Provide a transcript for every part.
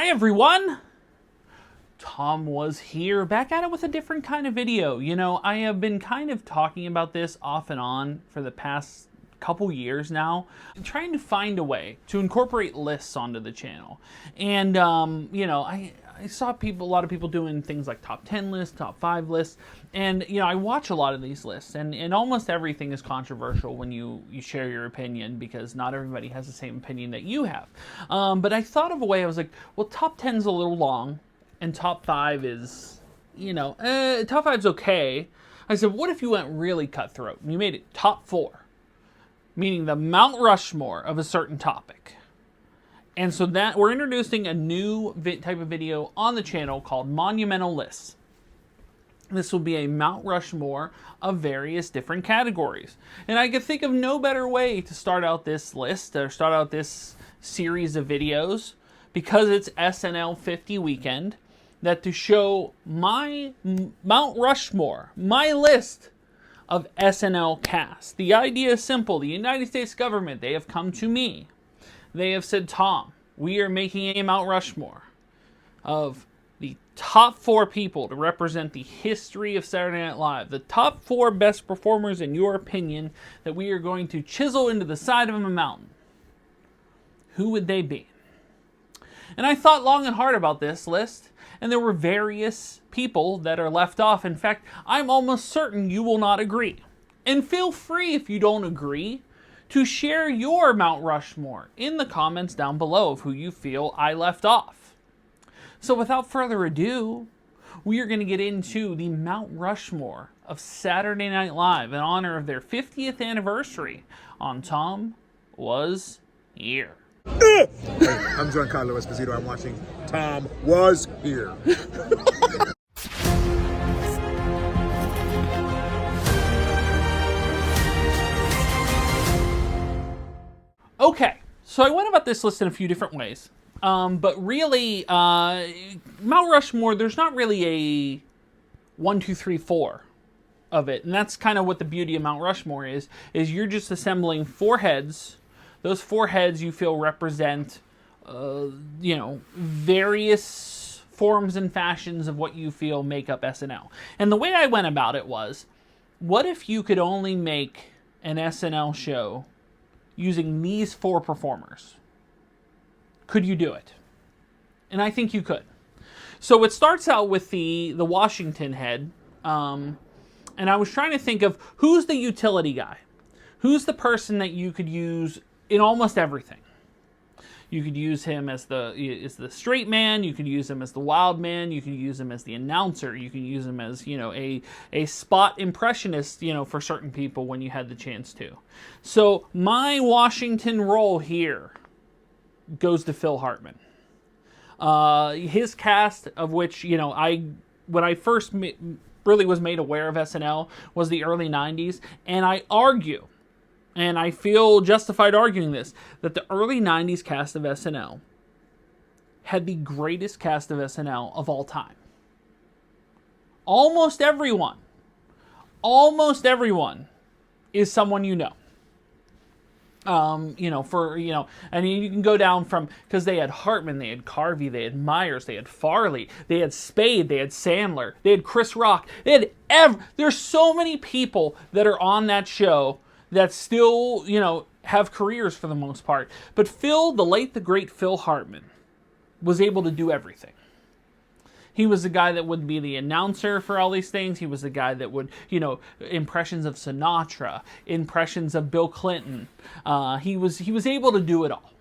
Hi everyone! Tom was here, back at it with a different kind of video. You know, I have been kind of talking about this off and on for the past couple years now, trying to find a way to incorporate lists onto the channel. And, you know, I saw a lot of people doing things like top 10 lists, top 5 lists, and, you know, I watch a lot of these lists, and almost everything is controversial when you share your opinion, because not everybody has the same opinion that you have. But I thought of a way. I was like, well, top 10's a little long, and top 5 is, you know, top 5's okay. I said, what if you went really cutthroat, and you made it top 4? Meaning the Mount Rushmore of a certain topic. And so that we're introducing a new type of video on the channel called Monumental Lists. This will be a Mount Rushmore of various different categories. And I could think of no better way to start out this list, or start out this series of videos, because it's SNL 50 weekend, that to show my Mount Rushmore, my list of SNL cast. The idea is simple. The United States government, they have come to me. They have said, Tom, we are making a Mount Rushmore of the top 4 people to represent the history of Saturday Night Live. The top 4 best performers, in your opinion, that we are going to chisel into the side of a mountain. Who would they be? And I thought long and hard about this list, and there were various people that are left off. In fact, I'm almost certain you will not agree. And feel free, if you don't agree, to share your Mount Rushmore in the comments down below of who you feel I left off. So without further ado, we are going to get into the Mount Rushmore of Saturday Night Live in honor of their 50th anniversary on Tom Was Here. Hey, I'm Giancarlo Esposito. I'm watching Tom Was Here. Okay, so I went about this list in a few different ways. But really, Mount Rushmore, there's not really a 1, 2, 3, 4 of it. And that's kind of what the beauty of Mount Rushmore is you're just assembling 4 heads. Those 4 heads you feel represent, you know, various forms and fashions of what you feel make up SNL. And the way I went about it was, what if you could only make an SNL show using these 4 performers? Could you do it? And I think you could. So it starts out with the Washington head, and I was trying to think of who's the utility guy. Who's the person that you could use in almost everything? You could use him as the straight man. You could use him as the wild man. You could use him as the announcer. You can use him as, you know, a spot impressionist, you know, for certain people when you had the chance to. So my Washington role here goes to Phil Hartman. His cast, of which, you know, when I first really was made aware of SNL was the early 90s, and I argue, and I feel justified arguing this, that the early 90s cast of SNL had the greatest cast of SNL of all time. Almost everyone is someone you know. You know, and you can go down from, because they had Hartman, they had Carvey, they had Myers, they had Farley, they had Spade, they had Sandler, they had Chris Rock, they had there's so many people that are on that show that still, you know, have careers for the most part. But Phil, the late, the great Phil Hartman, was able to do everything. He was the guy that would be the announcer for all these things. He was the guy that would, you know, impressions of Sinatra, impressions of Bill Clinton. He was able to do it all.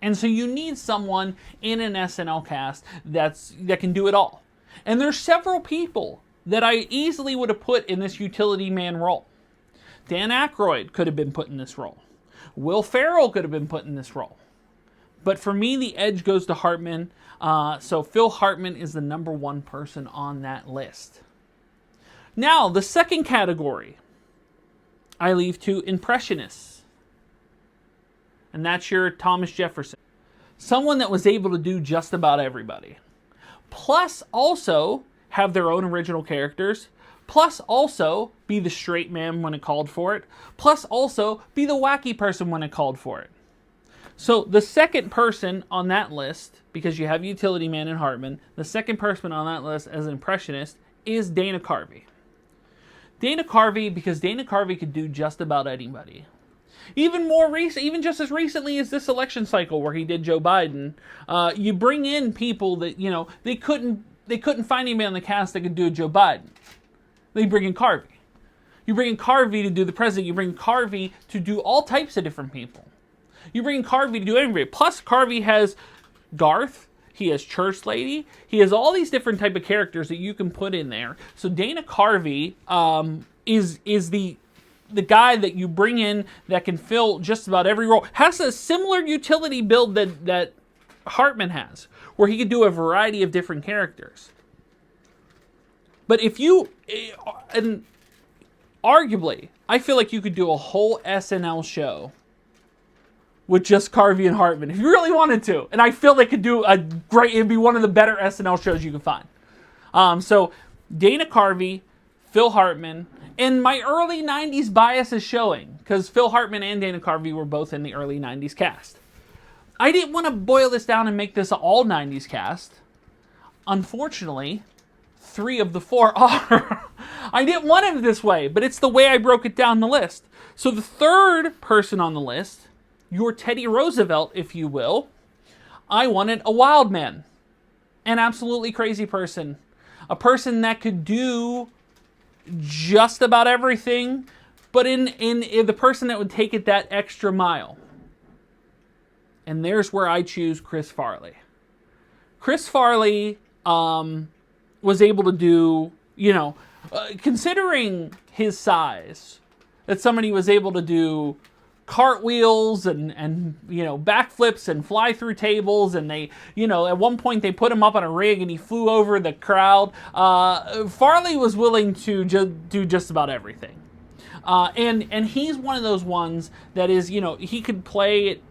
And so you need someone in an SNL cast that can do it all. And there's several people that I easily would have put in this utility man role. Dan Aykroyd could have been put in this role. Will Ferrell could have been put in this role. But for me, the edge goes to Hartman. So Phil Hartman is the #1 person on that list. Now, the second category I leave to impressionists. And that's your Thomas Jefferson. Someone that was able to do just about everybody. Plus also have their own original characters. Plus also be the straight man when it called for it. Plus also be the wacky person when it called for it. So the second person on that list, because you have Utility Man and Hartman, the second person on that list as an impressionist is Dana Carvey. Dana Carvey, because Dana Carvey could do just about anybody. Even just as recently as this election cycle where he did Joe Biden, you bring in people that, they couldn't find anybody on the cast that could do a Joe Biden. They bring in Carvey. You bring in Carvey to do the president. You bring in Carvey to do all types of different people. You bring in Carvey to do everybody. Plus, Carvey has Garth. He has Church Lady. He has all these different type of characters that you can put in there. So Dana Carvey is the guy that you bring in that can fill just about every role. Has a similar utility build that Hartman has, where he could do a variety of different characters. But and arguably, I feel like you could do a whole SNL show with just Carvey and Hartman if you really wanted to. And I feel they could do it'd be one of the better SNL shows you can find. So Dana Carvey, Phil Hartman, and my early 90s bias is showing, because Phil Hartman and Dana Carvey were both in the early 90s cast. I didn't want to boil this down and make this an all 90s cast. Unfortunately, 3 of the 4 are. I didn't want it this way, but it's the way I broke it down the list. So the third person on the list, your Teddy Roosevelt, if you will, I wanted a wild man. An absolutely crazy person. A person that could do just about everything, but in the person that would take it that extra mile. And there's where I choose Chris Farley. Chris Farley was able to do, considering his size, that somebody was able to do cartwheels and backflips and fly through tables, and they, at one point they put him up on a rig and he flew over the crowd. Farley was willing to do just about everything. And he's one of those ones that is, he could play it,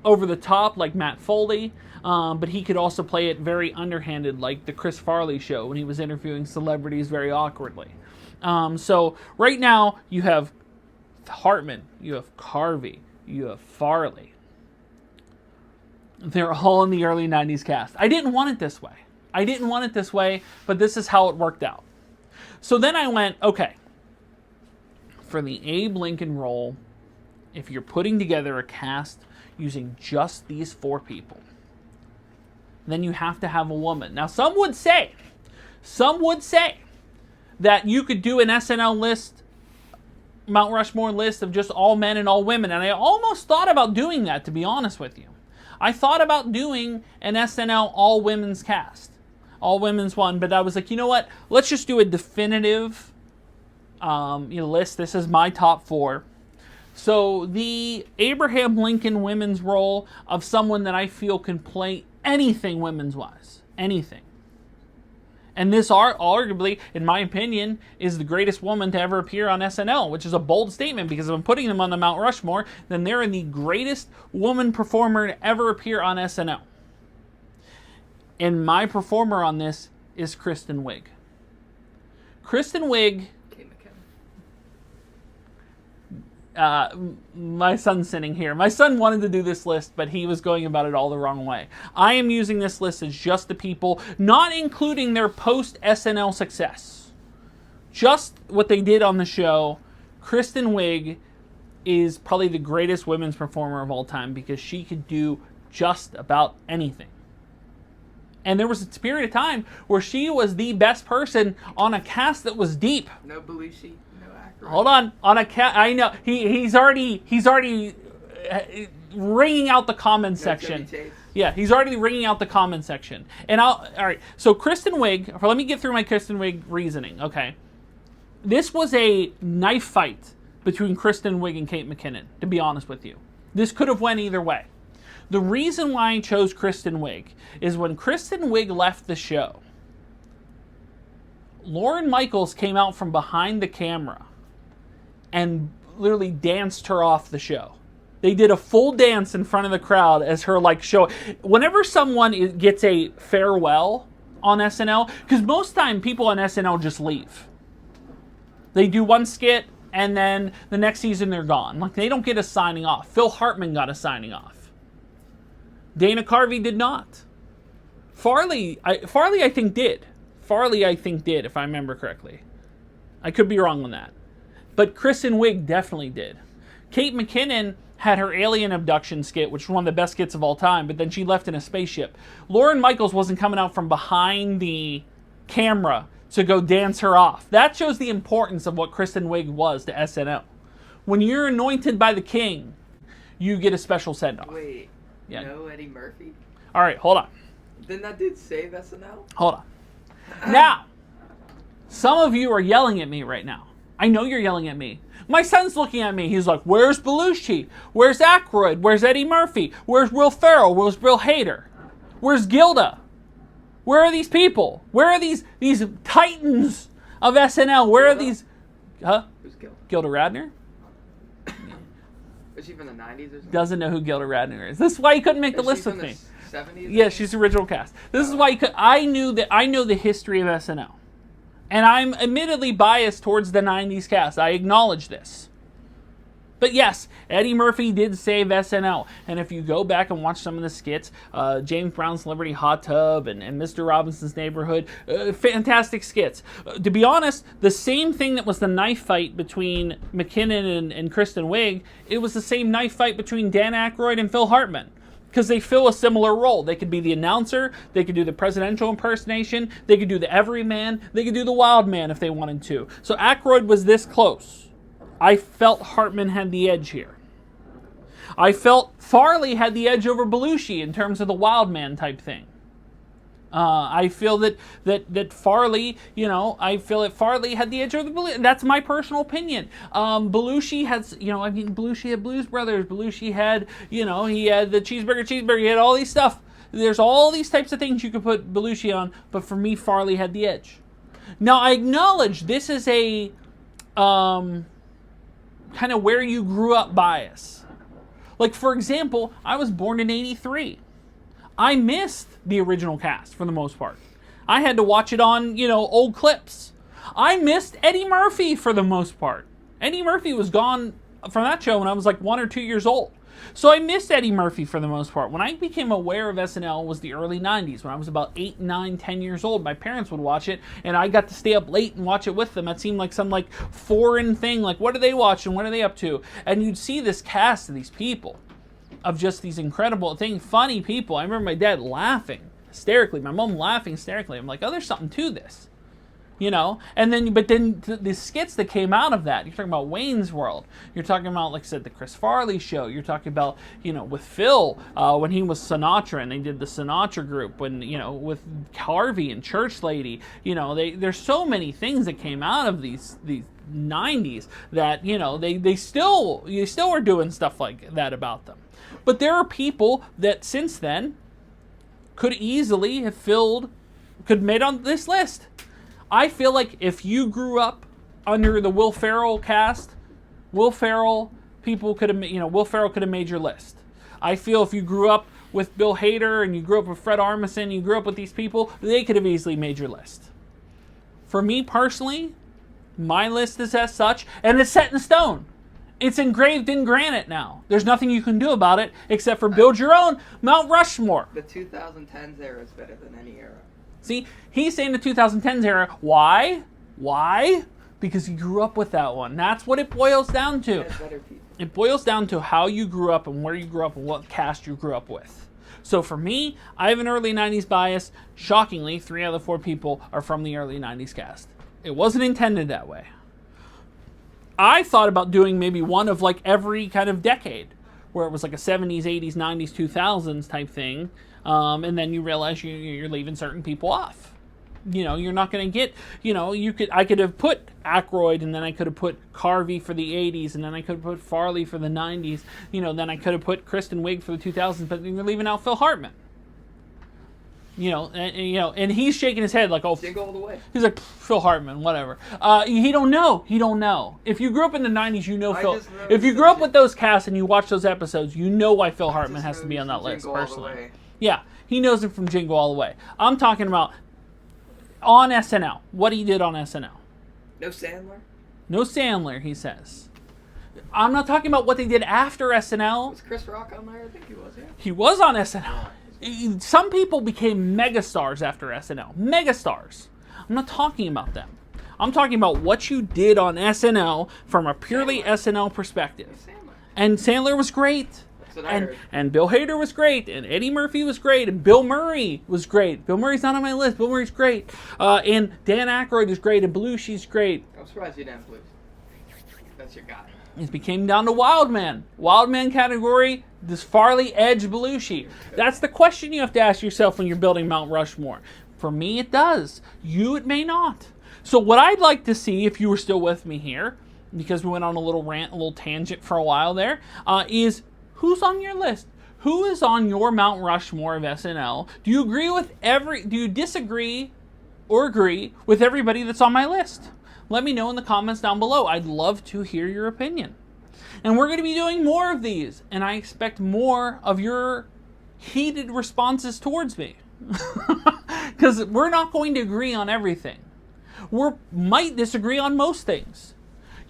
over the top like Matt Foley, but he could also play it very underhanded like the Chris Farley show when he was interviewing celebrities very awkwardly. So right now you have Hartman, you have Carvey, you have Farley. They're all in the early 90s cast. I didn't want it this way. But this is how it worked out. So then I went, okay, for the Abe Lincoln role, if you're putting together a cast using just these 4 people, then you have to have a woman. Now, some would say that you could do an SNL list, Mount Rushmore list of just all men and all women. And I almost thought about doing that, to be honest with you. I thought about doing an SNL all women's cast, all women's one, but I was like, you know what? Let's just do a definitive list. This is my top 4. So the Abraham Lincoln women's role of someone that I feel can play anything women's wise, anything. And this arguably, in my opinion, is the greatest woman to ever appear on SNL, which is a bold statement, because if I'm putting them on the Mount Rushmore, then they're the greatest woman performer to ever appear on SNL. And my performer on this is Kristen Wiig. Kristen Wiig... my son's sitting here. My son wanted to do this list, but he was going about it all the wrong way. I am using this list as just the people, not including their post-SNL success. Just what they did on the show. Kristen Wiig is probably the greatest women's performer of all time, because she could do just about anything. And there was a period of time where she was the best person on a cast that was deep. No Belushi. Hold on a cat. I know he's already ringing out the comment section. Yeah, he's already ringing out the comment section. And all right. So Kristen Wiig. Let me get through my Kristen Wiig reasoning. Okay, this was a knife fight between Kristen Wiig and Kate McKinnon. To be honest with you, this could have went either way. The reason why I chose Kristen Wiig is when Kristen Wiig left the show, Lorne Michaels came out from behind the camera and literally danced her off the show. They did a full dance in front of the crowd as her show. Whenever someone gets a farewell on SNL, because most time people on SNL just leave. They do one skit and then the next season they're gone. They don't get a signing off. Phil Hartman got a signing off. Dana Carvey did not. Farley, I think did. Farley, I think did, if I remember correctly. I could be wrong on that. But Kristen Wiig definitely did. Kate McKinnon had her alien abduction skit, which was one of the best skits of all time, but then she left in a spaceship. Lauren Michaels wasn't coming out from behind the camera to go dance her off. That shows the importance of what Kristen Wiig was to SNL. When you're anointed by the king, you get a special send-off. Wait, Yeah. no Eddie Murphy? All right, hold on. Didn't that dude save SNL? Hold on. Now, some of you are yelling at me right now. I know you're yelling at me. My son's looking at me. He's like, where's Belushi? Where's Aykroyd? Where's Eddie Murphy? Where's Will Ferrell? Where's Bill Hader? Where's Gilda? Where are these people? Where are these titans of SNL? Where are these... Huh? Who's Gilda? Gilda Radner? Was she from the 90s or something? Doesn't know who Gilda Radner is. This is why you couldn't make the list with me. Is she from the 70s? Yeah, she's the original cast. This is why I know the history of SNL. And I'm admittedly biased towards the 90s cast. I acknowledge this. But yes, Eddie Murphy did save SNL. And if you go back and watch some of the skits, James Brown's Celebrity Hot Tub and Mr. Robinson's Neighborhood, fantastic skits. To be honest, the same thing that was the knife fight between McKinnon and Kristen Wiig, it was the same knife fight between Dan Aykroyd and Phil Hartman. Because they fill a similar role. They could be the announcer, they could do the presidential impersonation, they could do the everyman, they could do the wild man if they wanted to. So Aykroyd was this close. I felt Hartman had the edge here. I felt Farley had the edge over Belushi in terms of the wild man type thing. I feel that Farley, Farley had the edge over the Belushi. That's my personal opinion. Belushi has, Belushi had Blues Brothers. Belushi had, he had the cheeseburger. He had all these stuff. There's all these types of things you could put Belushi on, but for me, Farley had the edge. Now, I acknowledge this is a kind of where you grew up bias. Like, for example, I was born in 83. I missed the original cast for the most part. I had to watch it on, old clips. I missed Eddie Murphy for the most part. Eddie Murphy was gone from that show when I was like 1 or 2 years old. So I missed Eddie Murphy for the most part. When I became aware of SNL was the early 90s. When I was about 8, 9, 10 years old, my parents would watch it, and I got to stay up late and watch it with them. That seemed like some foreign thing. Like, what are they watching? What are they up to? And you'd see this cast of these people, of just these incredible things, funny people. I remember my dad laughing hysterically, my mom laughing hysterically. I'm like, oh, there's something to this, And then, but then the skits that came out of that, you're talking about Wayne's World. You're talking about, like I said, the Chris Farley show. You're talking about, with Phil when he was Sinatra and they did the Sinatra group. When with Harvey and Church Lady. There's so many things that came out of these 90s that they still are doing stuff like that about them. But there are people that since then could easily have made on this list. I feel like if you grew up under the Will Ferrell cast, Will Ferrell could have made your list. I feel if you grew up with Bill Hader and you grew up with Fred Armisen, you grew up with these people, they could have easily made your list. For me personally, my list is as such, and it's set in stone. It's engraved in granite now. There's nothing you can do about it except for build your own Mount Rushmore. The 2010s era is better than any era. See, he's saying the 2010s era. Why? Why? Because he grew up with that one. That's what it boils down to. Better people. It boils down to how you grew up and where you grew up and what cast you grew up with. So for me, I have an early 90s bias. Shockingly, 3 out of the 4 people are from the early 90s cast. It wasn't intended that way. I thought about doing maybe one of every kind of decade, where it was like a 70s, 80s, 90s, 2000s type thing, and then you realize you're leaving certain people off. You're not going to get, I could have put Aykroyd, and then I could have put Carvey for the 80s, and then I could have put Farley for the 90s, then I could have put Kristen Wiig for the 2000s, but you're leaving out Phil Hartman. And he's shaking his head like, oh, Jingle all the way. He's like, Phil Hartman, whatever. He don't know. If you grew up in the 90s, Phil. If you grew up with those casts and you watch those episodes, you know why Phil Hartman has to be on that list, personally. Yeah, he knows him from Jingle All the Way. I'm talking about on SNL, what he did on SNL. No Sandler? No Sandler, he says. I'm not talking about what they did after SNL. Was Chris Rock on there? I think he was, yeah. He was on SNL. Some people became megastars after SNL. Megastars. I'm not talking about them. I'm talking about what you did on SNL from a purely SNL perspective. Sandler. And Sandler was great. That's what I heard. And Bill Hader was great. And Eddie Murphy was great. And Bill Murray was great. Bill Murray's not on my list. Bill Murray's great. And Dan Aykroyd is great. And Belushi's great. I'm surprised you didn't believe. That's your guy. It became down to Wildman. Wildman category, does Farley edge Belushi? That's the question you have to ask yourself when you're building Mount Rushmore. For me, it does. You, it may not. So what I'd like to see, if you were still with me here, because we went on a little rant, a little tangent for a while there, is who's on your list? Who is on your Mount Rushmore of SNL? Do you agree with do you disagree or agree with everybody that's on my list? Let me know in the comments down below. I'd love to hear your opinion. And we're going to be doing more of these, and I expect more of your heated responses towards me. Because we're not going to agree on everything. We might disagree on most things.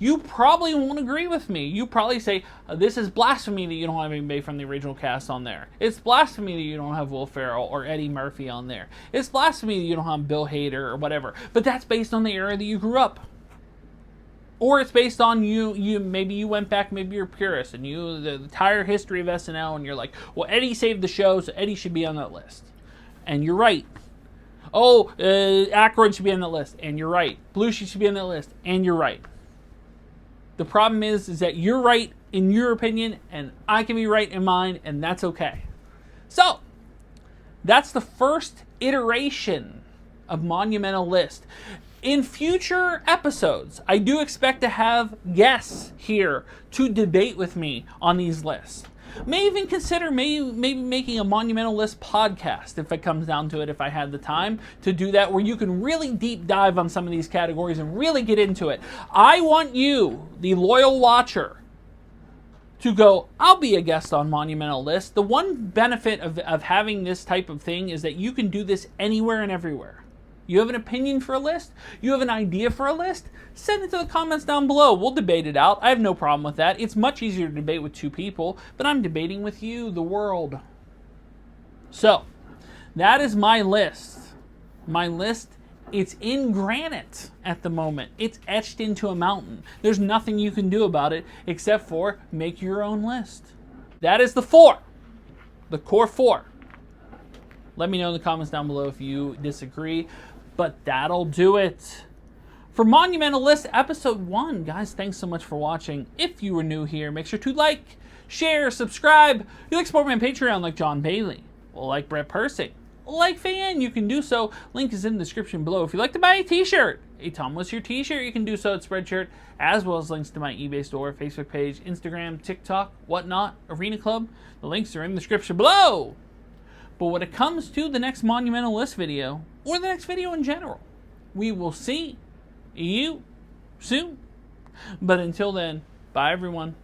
You probably won't agree with me. You probably say, this is blasphemy that you don't have anybody from the original cast on there. It's blasphemy that you don't have Will Ferrell or Eddie Murphy on there. It's blasphemy that you don't have Bill Hader or whatever. But that's based on the era that you grew up. Or it's based on you maybe you went back, maybe you're a purist, and the entire history of SNL, and you're like, well, Eddie saved the show, so Eddie should be on that list. And you're right. Oh, Aykroyd should be on that list, and you're right. Belushi should be on that list, and you're right. The problem is that you're right in your opinion, and I can be right in mine, and that's okay. So, that's the first iteration of Monumental List. In future episodes, I do expect to have guests here to debate with me on these lists. May even consider maybe making a Monumental List podcast if it comes down to it, if I had the time to do that, where you can really deep dive on some of these categories and really get into it. I want you, the loyal watcher, to go, I'll be a guest on Monumental List. The one benefit of having this type of thing is that you can do this anywhere and everywhere. You have an opinion for a list? You have an idea for a list? Send it to the comments down below. We'll debate it out. I have no problem with that. It's much easier to debate with two people, but I'm debating with you, the world. So, that is my list. My list, it's in granite at the moment. It's etched into a mountain. There's nothing you can do about it except for make your own list. That is the four. The core four. Let me know in the comments down below if you disagree. But that'll do it for Monumental List episode 1. Guys, thanks so much for watching. If you were new here, make sure to like, share, subscribe. You like support me on Patreon like John Bailey, or like Brett Persing, like Fan, you can do so. Link is in the description below. If you'd like to buy a t-shirt, a TomWasHere t-shirt, you can do so at Spreadshirt, as well as links to my eBay store, Facebook page, Instagram, TikTok, whatnot, Arena Club. The links are in the description below. But when it comes to the next Monumental List video, or the next video in general, we will see you soon. But until then, bye everyone.